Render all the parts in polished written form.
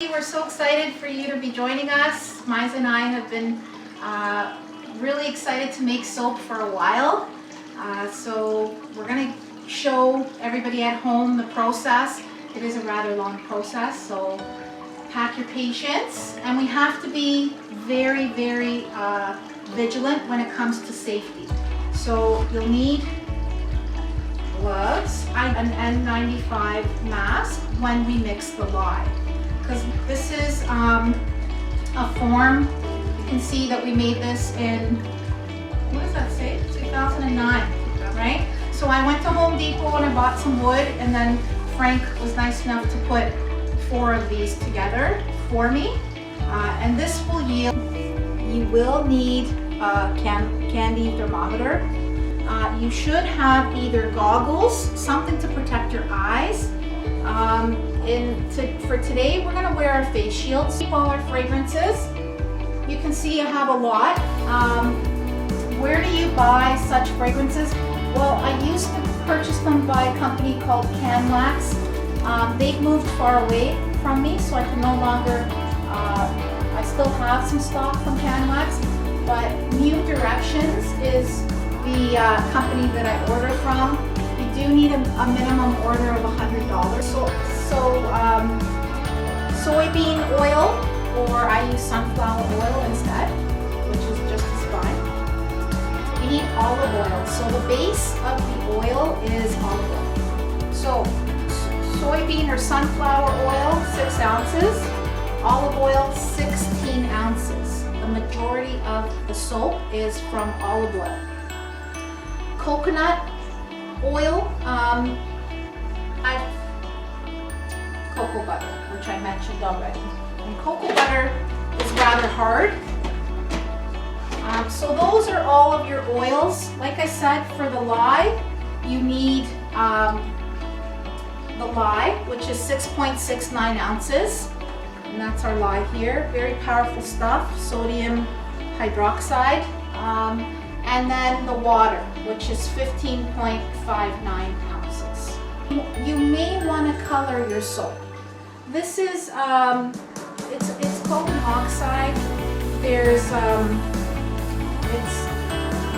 We're so excited for you to be joining us. Miza and I have been really excited to make soap for a while. So we're going to show everybody at home the process. It is a rather long process, so pack your patience. And we have to be very, very vigilant when it comes to safety. So you'll need gloves, an N95 mask when we mix the lye. Because this is a form. You can see that we made this in, what does that say? 2009, right? So I went to Home Depot and I bought some wood, and then Frank was nice enough to put 4 of these together for me. And this will yield, you will need a candy thermometer. You should have either goggles, something to protect your eyes. For today, we're going to wear our face shields. All our fragrances. You can see I have a lot. Where do you buy such fragrances? Well, I used to purchase them by a company called Canlax. They've moved far away from me, so I can no longer, I still have some stock from Canlax, but New Directions is the company that I order from. You do need a minimum order of $100. So soybean oil, or I use sunflower oil instead, which is just as fine. You need olive oil. So the base of the oil is olive oil. So soybean or sunflower oil, 6 ounces. Olive oil, 16 ounces. The majority of the soap is from olive oil. Coconut oil, cocoa butter, which I mentioned already. And cocoa butter is rather hard. So those are all of your oils. Like I said, for the lye, you need the lye, which is 6.69 ounces. And that's our lye here. Very powerful stuff, sodium hydroxide. And then the water, which is 15.59 ounces. You may want to color your soap. This is, it's called an oxide. There's, it's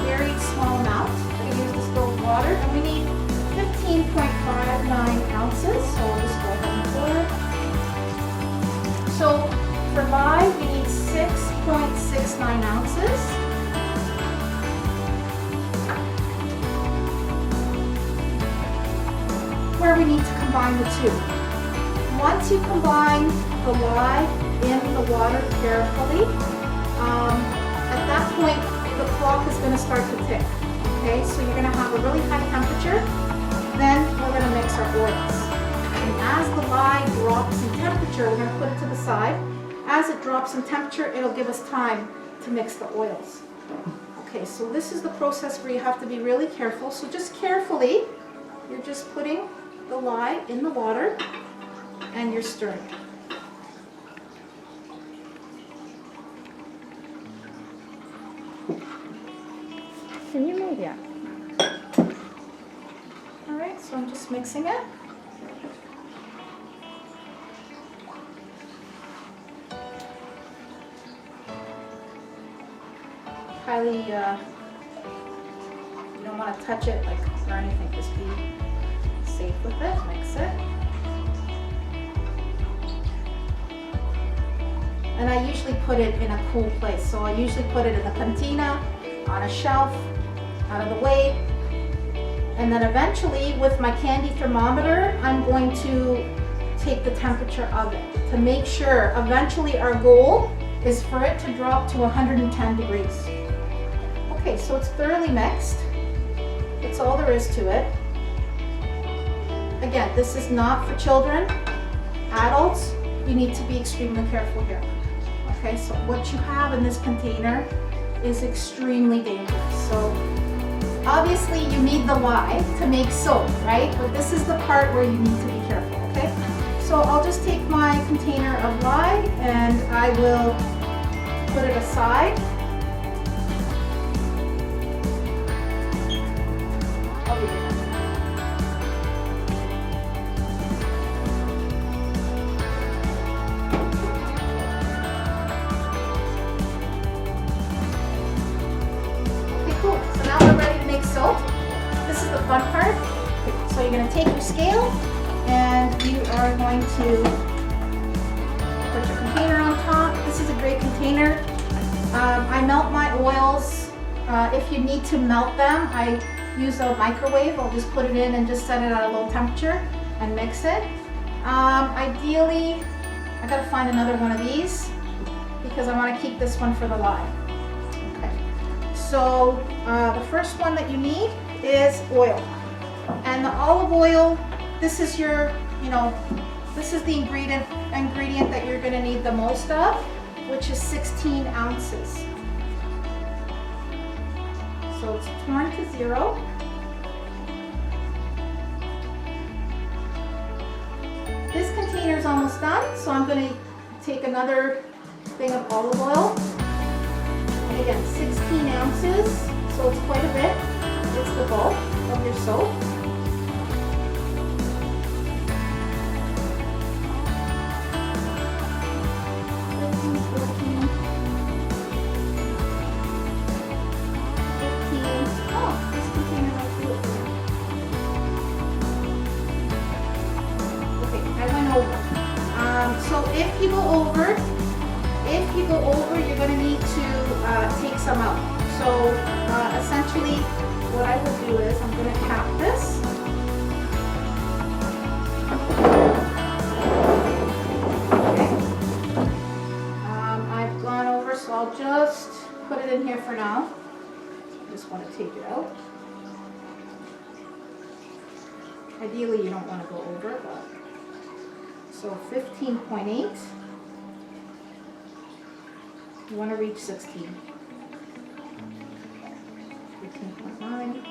very small amount. We use distilled water, and we need 15.59 ounces. So I'll just go ahead and pour. So for lye, we need 6.69 ounces. Where we need to combine the two. Once you combine the lye in the water carefully, at that point the clock is going to start to tick. Okay, so you're going to have a really high temperature. Then we're going to mix our oils. And as the lye drops in temperature, we're going to put it to the side. As it drops in temperature, it'll give us time to mix the oils. Okay, so this is the process where you have to be really careful. So just carefully, you're just putting the lye in the water and you're stirring. Can you move? Yeah. All right, so I'm just mixing it. Highly, you don't want to touch it or anything, just be safe with it, mix it. And I usually put it in a cool place. So I usually put it in the cantina, on a shelf, out of the way. And then eventually with my candy thermometer, I'm going to take the temperature of it to make sure eventually our goal is for it to drop to 110 degrees. Okay, so it's thoroughly mixed. That's all there is to it. Again, this is not for children. Adults, you need to be extremely careful here. Okay, so what you have in this container is extremely dangerous. So obviously you need the lye to make soap, right? But this is the part where you need to be careful, okay? So I'll just take my container of lye and I will put it aside. I'll be right back. scale, and you are going to put your container on top. This is a great container. I melt my oils. If you need to melt them, I use a microwave. I'll just put it in and just set it at a low temperature and mix it. Ideally, I gotta find another one of these because I want to keep this one for the live. Okay, so the first one that you need is oil. And the olive oil, this is your, this is the ingredient that you're gonna need the most of, which is 16 ounces. So it's torn to 0. This container is almost done, so I'm going to take another thing of olive oil. And again, 16 ounces, so it's quite a bit. It's the bulk of your soap. So if you go over, you're going to need to take some out. So essentially, what I will do is I'm going to cap this. Okay. I've gone over, so I'll just put it in here for now. Just want to take it out. Ideally, you don't want to go over, but. So 15.8, you want to reach 16. 15.9.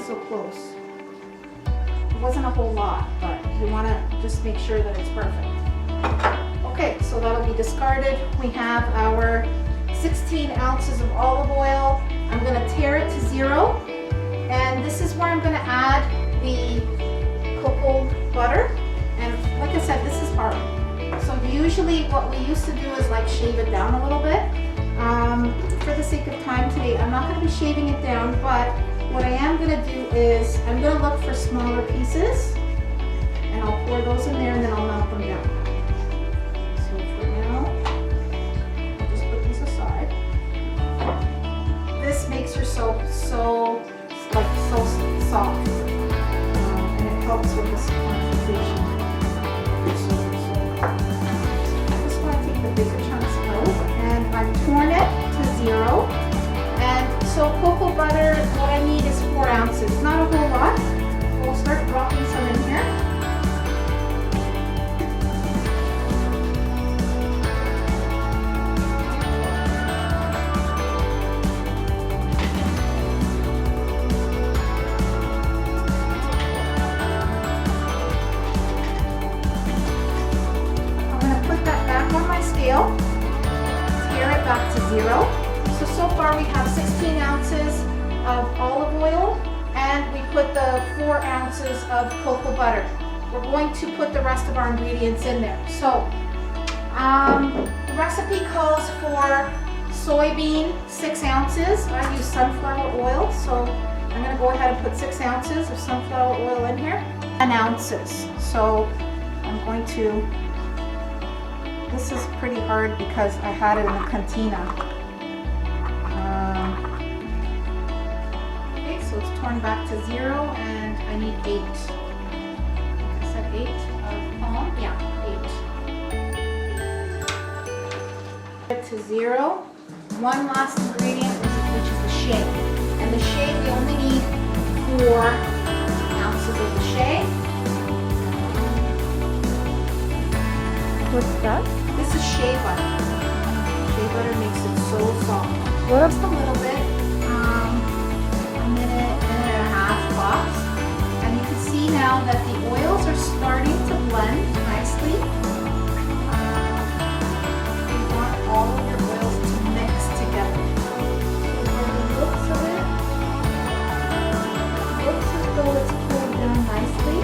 So close. It wasn't a whole lot, but you want to just make sure that it's perfect. Okay, so that'll be discarded. We have our 16 ounces of olive oil. I'm going to tare it to 0, and this is where I'm going to add the cocoa butter. And like I said, this is hard. So usually what we used to do is like shave it down a little bit. For the sake of time today, I'm not going to be shaving it down, but what I am going to do is I'm going to look for smaller pieces, and I'll pour those in there and then I'll melt them down. So for now, I'll just put these aside. This makes your soap so soft, and it helps with this condensation. I just want to take the bigger chunks out, and I've torn it to 0. And so cocoa butter, what I need is 4 ounces, not a whole lot. We'll start dropping some in here. I'm going to put that back on my scale, tare it back to 0. So far we have 16 ounces of olive oil, and we put the 4 ounces of cocoa butter. We're going to put the rest of our ingredients in there. So the recipe calls for soybean 6 ounces. I use sunflower oil, so I'm going to go ahead and put 6 ounces of sunflower oil in here. 10 ounces. So I'm going to, this is pretty hard because I had it in a cantina. Okay, so it's torn back to 0, and I need 8. I said 8 of palm? Yeah, 8. To 0. One last ingredient, which is the shea. And the shea, we only need 4 ounces of the shea. What's that? This is shea butter. Shea butter makes it so soft. What Just a little bit, a minute and a half tops. And you can see now that the oils are starting to blend nicely. You want all of your oils to mix together. So from the looks of it, looks as though it's cooled down nicely.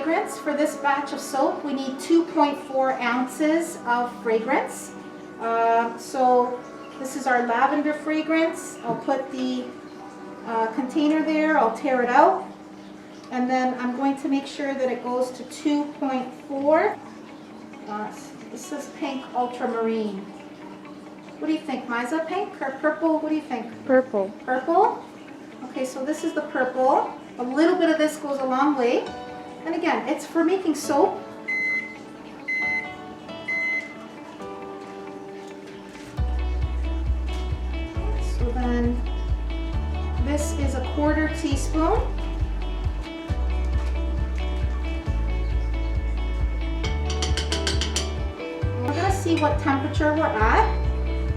fragrance. For this batch of soap, we need 2.4 ounces of fragrance. So this is our lavender fragrance. I'll put the container there, I'll tear it out. And then I'm going to make sure that it goes to 2.4. This is pink ultramarine. What do you think, Miza? Pink or purple? What do you think? Purple. Purple? Okay, so this is the purple. A little bit of this goes a long way. And again, it's for making soap. So then this is a 1/4 teaspoon. We're going to see what temperature we're at.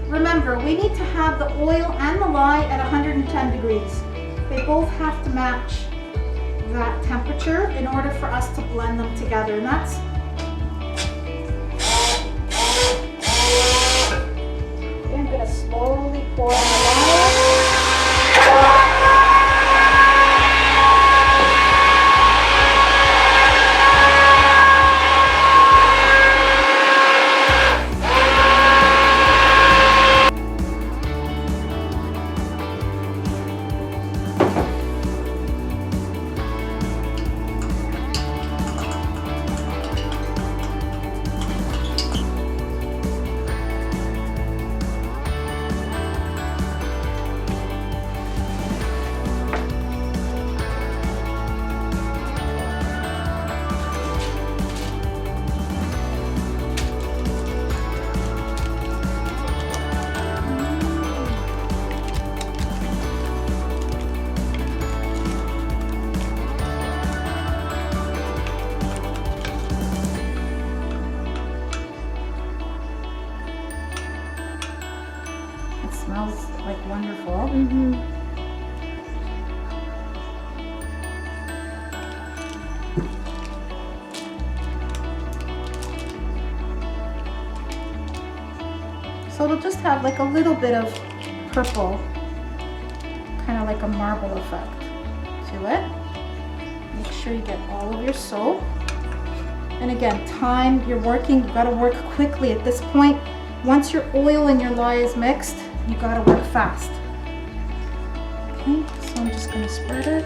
Remember, we need to have the oil and the lye at 110 degrees. They both have to match that temperature in order for us to blend them together. And that's I'm going to slowly pour in the lye. Smells like wonderful. Mm-hmm. So it'll just have like a little bit of purple, kind of like a marble effect to it. Make sure you get all of your soap. And again, time you're working, you gotta work quickly at this point. Once your oil and your lye is mixed, you gotta work fast. Okay, so I'm just gonna spread it.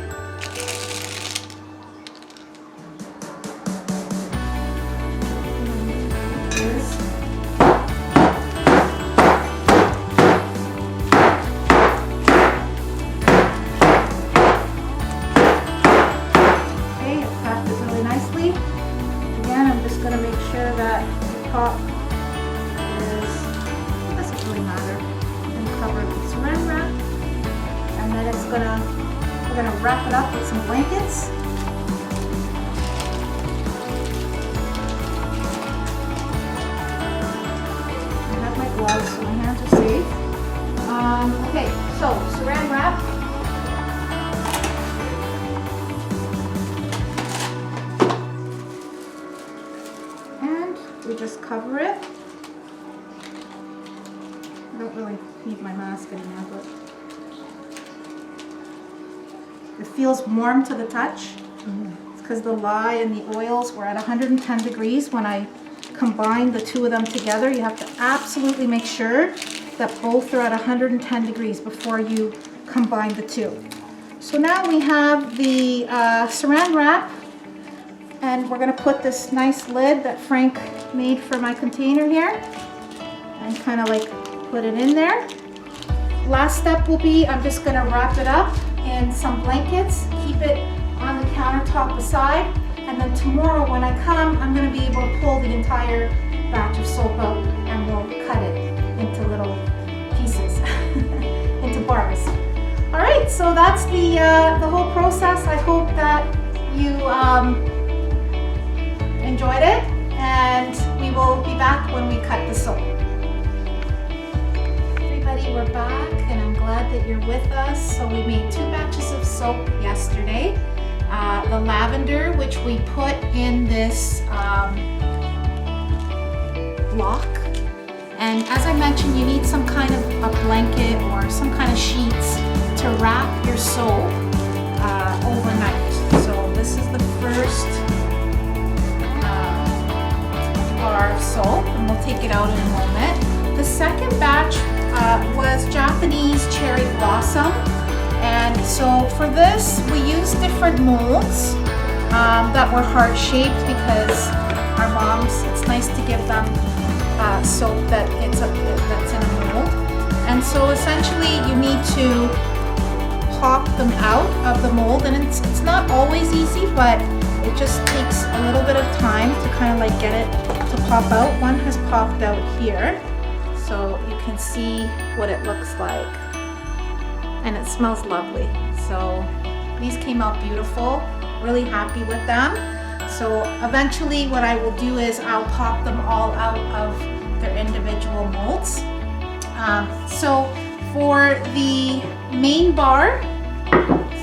Okay, it packed it really nicely. Again, I'm just gonna make sure that the top cover it with saran wrap, and then we're gonna wrap it up with some blankets. I have my gloves, so my hands are safe. Okay, so saran wrap. And we just cover it. I don't really need my mask anymore, but it feels warm to the touch. It's because the lye and the oils were at 110 degrees when I combined the two of them together. You have to absolutely make sure that both are at 110 degrees before you combine the two. So now we have the saran wrap, and we're going to put this nice lid that Frank made for my container here, and kind of like put it in there. Last step will be, I'm just gonna wrap it up in some blankets, keep it on the countertop beside, and then tomorrow when I come, I'm gonna be able to pull the entire batch of soap out and we'll cut it into little pieces, into bars. All right, so that's the whole process. I hope that you enjoyed it, and we will be back when we cut the soap. We're back, and I'm glad that you're with us. So we made 2 batches of soap yesterday. The lavender, which we put in this block. And as I mentioned, you need some kind of a blanket or some kind of sheets to wrap your soap overnight. So this is the first bar of soap, and we'll take it out in a moment. The second batch was Japanese cherry blossom. And so for this, we used different molds that were heart-shaped because our moms, it's nice to give them soap that's in a mold. And so essentially you need to pop them out of the mold, and it's not always easy, but it just takes a little bit of time to kind of like get it to pop out. One has popped out here, so you can see what it looks like. And it smells lovely. So these came out beautiful, really happy with them. So eventually what I will do is I'll pop them all out of their individual molds. So for the main bar,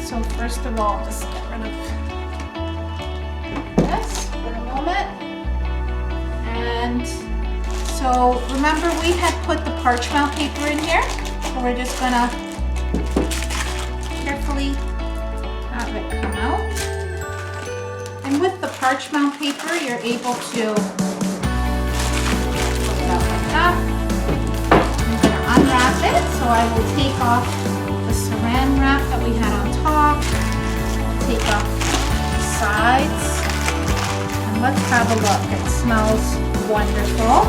so first of all, just get rid of this for a moment. And so remember we had put the parchment paper in here. So we're just gonna carefully have it come out. And with the parchment paper, you're able to put it out like that. I'm going to unwrap it, so I will take off the saran wrap that we had on top. Take off the sides. And let's have a look. It smells wonderful.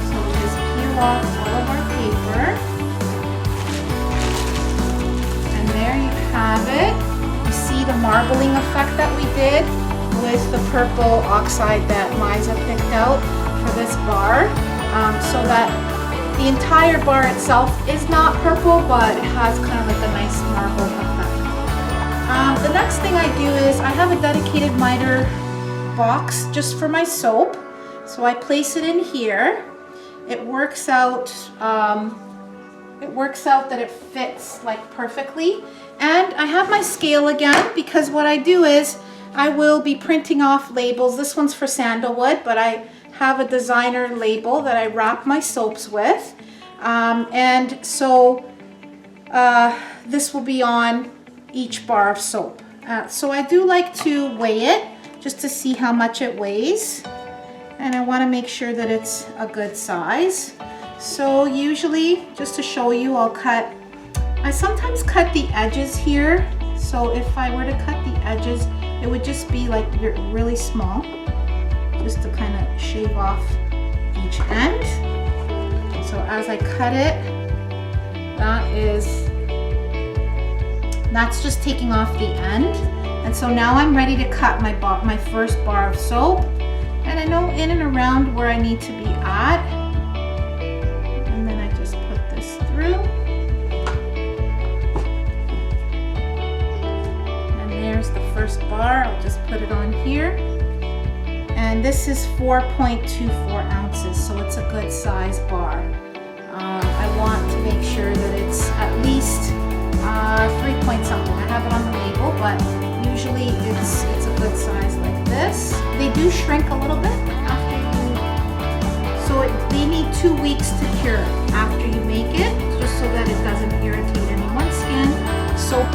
So we'll just peel off all of our paper. There you have it. You see the marbling effect that we did with the purple oxide that Liza picked out for this bar, so that the entire bar itself is not purple, but it has kind of like a nice marble effect. The next thing I do is I have a dedicated miter box just for my soap, so I place it in here. It works out that it fits like perfectly. And I have my scale again, because what I do is I will be printing off labels. This one's for sandalwood, but I have a designer label that I wrap my soaps with. And so this will be on each bar of soap. So I do like to weigh it just to see how much it weighs. And I want to make sure that it's a good size. So usually, just to show you, I sometimes cut the edges here. So if I were to cut the edges, it would just be like really small, just to kind of shave off each end. So as I cut it, that's just taking off the end. And so now I'm ready to cut my first bar of soap. And I know in and around where I need to be at. And then I just put this through. And there's the first bar. I'll just put it on here. And this is 4.24 ounces, so it's a good size bar. I want to make sure that it's at least 3 point something. I have it on the label, but usually it's a good size like this. They do shrink a little bit after they need 2 weeks to cure after you make it, just so that it doesn't irritate anyone's skin. Soap